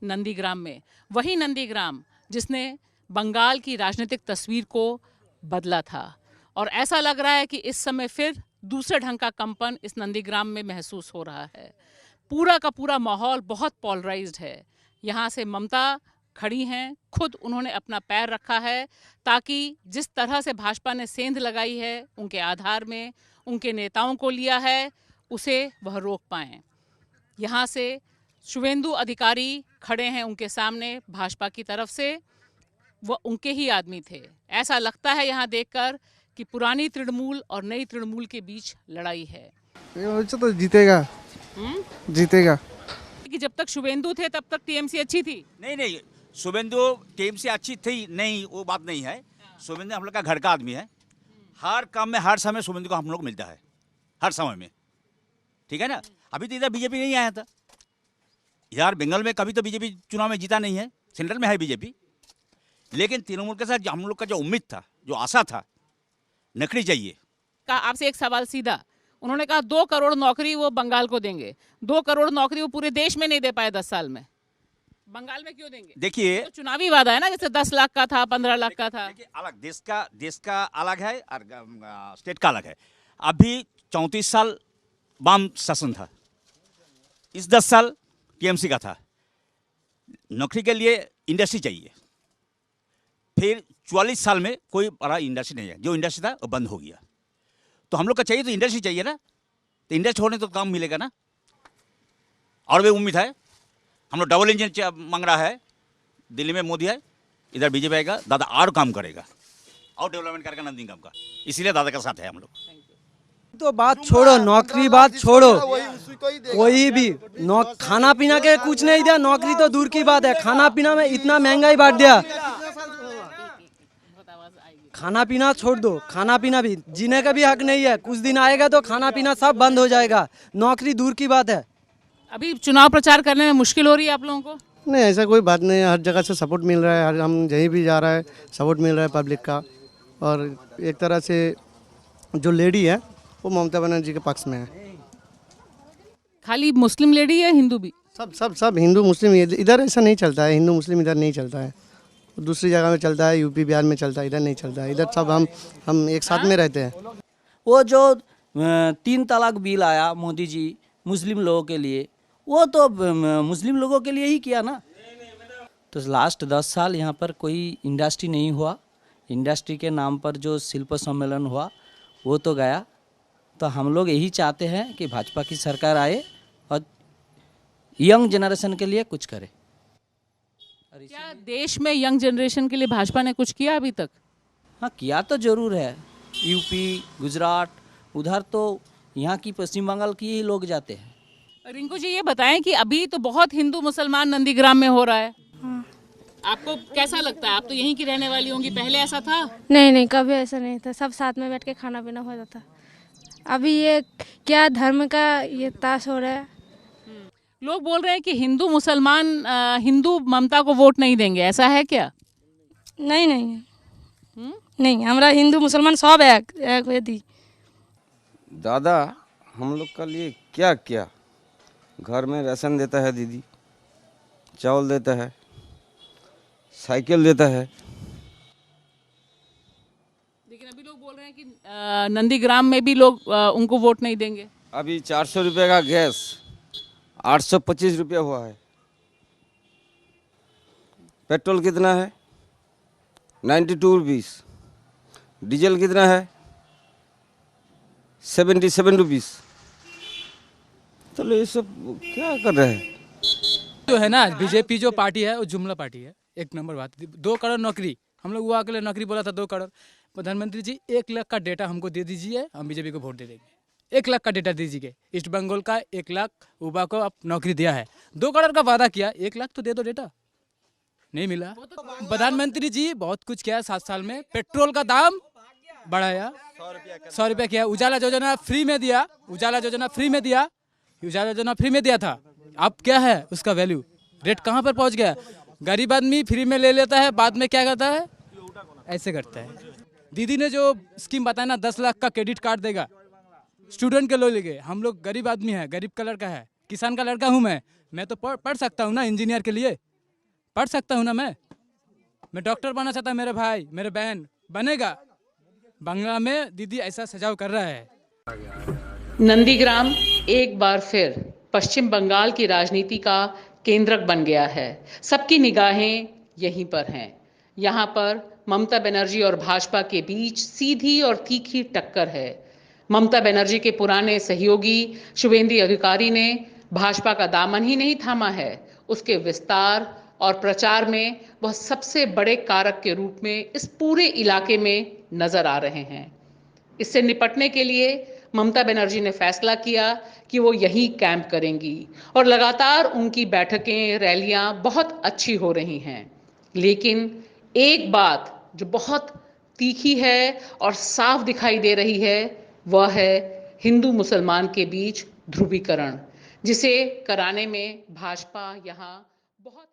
नंदीग्राम में, वही नंदीग्राम जिसने बंगाल की राजनीतिक तस्वीर को बदला था। और ऐसा लग रहा है कि इस समय फिर दूसरे ढंग का कंपन इस नंदीग्राम में महसूस हो रहा है। पूरा का पूरा माहौल बहुत पोलराइज्ड है। यहाँ से ममता खड़ी हैं, खुद उन्होंने अपना पैर रखा है ताकि जिस तरह से भाजपा ने सेंध लगाई है उनके आधार में, उनके नेताओं को लिया है, उसे वह रोक पाएं। यहाँ से शुवेंदु अधिकारी खड़े हैं उनके सामने भाजपा की तरफ से, वह उनके ही आदमी थे। ऐसा लगता है यहाँ देखकर कि पुरानी तृणमूल और नई तृणमूल के बीच लड़ाई है। तो जीतेगा, जीतेगा। कि जब तक शुवेंदु थे तब तक टीएमसी अच्छी थी। नहीं, शुभेंदु टीएमसी अच्छी थी नहीं, वो बात नहीं है। शुभेंदु हम लोग का घर का आदमी है। हर काम में हर समय शुभेंदु को हम लोग मिलता है, हर समय में, ठीक है ना। अभी तो इधर बीजेपी नहीं आया था यार, बंगाल में कभी तो बीजेपी चुनाव में जीता नहीं है, सेंट्रल में है बीजेपी। लेकिन तृणमूल के साथ हम लोग का जो उम्मीद था, जो आशा था, नकड़ी चाहिए। आपसे एक सवाल सीधा, उन्होंने कहा 2 करोड़ नौकरी वो बंगाल को देंगे। 2 करोड़ नौकरी वो पूरे देश में नहीं दे पाए 10 साल में, बंगाल में क्यों देंगे? देखिए तो चुनावी वादा है ना, जैसे 10 लाख का था, 15 लाख का था। देखिए अलग देश का अलग है और स्टेट का अलग है। अभी 34 साल वाम शासन था, इस 10 साल टीएमसी का था। नौकरी के लिए इंडस्ट्री चाहिए। फिर 44 साल में कोई बड़ा इंडस्ट्री नहीं है, जो इंडस्ट्री था वो बंद हो गया। तो हम लोग का चाहिए तो इंडस्ट्री चाहिए ना, तो इंडस्ट्री होने तो काम मिलेगा ना। और भी उम्मीद है, हम लोग डबल इंजन मांग रहा है। दिल्ली में मोदी है, इधर बीजेपी आएगा, दादा और काम करेगा और डेवलपमेंट करेगा नंदीग्राम का, इसीलिए दादा के साथ है हम लोग। तो बात छोड़ो, नौकरी बात छोड़ो, कोई भी खाना पीना के कुछ नहीं दिया। नौकरी तो दूर की बात है, खाना पीना में इतना महंगाई बांट दिया। खाना पीना छोड़ दो, खाना पीना भी जीने का भी हक नहीं है। कुछ दिन आएगा तो खाना पीना सब बंद हो जाएगा, नौकरी दूर की बात है। अभी चुनाव प्रचार करने में मुश्किल हो रही है आप लोगों को? नहीं, ऐसा कोई बात नहीं है, हर जगह से सपोर्ट मिल रहा है। हम जहीं भी जा रहा है सपोर्ट मिल रहा है पब्लिक का। और एक तरह से जो लेडी है वो ममता बनर्जी के पक्ष में है। खाली मुस्लिम लेडी है, हिंदू भी? सब हिंदू मुस्लिम, इधर ऐसा नहीं चलता है। हिंदू मुस्लिम इधर नहीं चलता है, दूसरी जगह में चलता है, यूपी बिहार में चलता है, इधर नहीं चलता है। इधर सब हम एक साथ में रहते हैं। वो जो 3 तलाक बिल आया मोदी जी मुस्लिम लोगों के लिए, वो तो मुस्लिम लोगों के लिए ही किया ना। तो लास्ट 10 साल यहाँ पर कोई इंडस्ट्री नहीं हुआ। इंडस्ट्री के नाम पर जो शिल्प सम्मेलन हुआ वो तो गया। तो हम लोग यही चाहते हैं कि भाजपा की सरकार आए और यंग जनरेशन के लिए कुछ करे। क्या देश में यंग जनरेशन के लिए भाजपा ने कुछ किया अभी तक? हाँ, किया तो जरूर है। यूपी, गुजरात, उधर तो यहाँ की पश्चिम बंगाल की ही लोग जाते हैं। रिंकू जी ये बताएं कि अभी तो बहुत हिंदू मुसलमान नंदीग्राम में हो रहा है। आपको कैसा लगता है? आप तो यहीं की रहने वाली होंगी, पहले ऐसा था? नहीं, कभी ऐसा नहीं था। सब साथ में बैठ के खाना पीना हो जाता। अभी ये क्या धर्म का ये ताश हो रहा है। लोग बोल रहे हैं कि हिंदू मुसलमान, हिंदू ममता को वोट नहीं देंगे, ऐसा है क्या? नहीं, हमारा हिंदू मुसलमान सब एक यदि। दादा हम लोग के लिए क्या क्या, घर में राशन देता है दीदी, चावल देता है, साइकिल देता है। लेकिन अभी लोग बोल रहे हैं कि नंदीग्राम में भी लोग उनको वोट नहीं देंगे। अभी 400 रुपये का गैस 825 रुपया हुआ है। पेट्रोल कितना है? 92 रुपीस। डीजल कितना है? 77 रुपीस। तो ये सब क्या कर रहे हैं? जो है ना, बीजेपी जो पार्टी है वो जुमला पार्टी है। एक नंबर बात, 2 करोड़ नौकरी, हम लोग वो अकेले नौकरी बोला था 2 करोड़। प्रधानमंत्री जी 1 लाख का डेटा हमको दे दीजिए, हम बीजेपी को वोट दे देंगे। 1 लाख का डेटा दीजिए। ईस्ट बंगाल का 1 लाख युवा को आप नौकरी दिया है। 2 करोड़ का वादा किया, 1 लाख तो दे दो डेटा, नहीं मिला। प्रधानमंत्री जी बहुत कुछ किया 7 साल में। पेट्रोल का दाम बढ़ाया, 100 रुपया किया। उजाला योजना फ्री में दिया, उजाला योजना फ्री में दिया था। अब क्या है उसका वैल्यू, रेट कहाँ पर पहुँच गया? गरीब आदमी फ्री में ले लेता है, बाद में क्या करता है, ऐसे करता है। दीदी ने जो स्कीम बताया ना, 10 लाख का क्रेडिट कार्ड देगा स्टूडेंट के लो लेंगे। हम लोग गरीब आदमी है, गरीब का लड़का है, किसान का लड़का हूँ मैं तो पढ़ सकता हूँ ना इंजीनियर के लिए। पढ़ सकता हूँ ना मैं डॉक्टर बनना चाहता हूँ, मेरे भाई मेरे बहन बनेगा। बंगला में दीदी ऐसा सजाव कर रहा है। नंदीग्राम एक बार फिर पश्चिम बंगाल की राजनीति का केंद्रक बन गया है। सबकी निगाहें यहीं पर हैं। यहाँ पर ममता बनर्जी और भाजपा के बीच सीधी और तीखी टक्कर है। ममता बनर्जी के पुराने सहयोगी शुभेंदु अधिकारी ने भाजपा का दामन ही नहीं थामा है, उसके विस्तार और प्रचार में वह सबसे बड़े कारक के रूप में इस पूरे इलाके में नजर आ रहे हैं। इससे निपटने के लिए ममता बनर्जी ने फैसला किया कि वो यहीं कैंप करेंगी और लगातार उनकी बैठकें, रैलियां बहुत अच्छी हो रही हैं। लेकिन एक बात जो बहुत तीखी है और साफ दिखाई दे रही है, वह है हिंदू मुसलमान के बीच ध्रुवीकरण, जिसे कराने में भाजपा यहाँ बहुत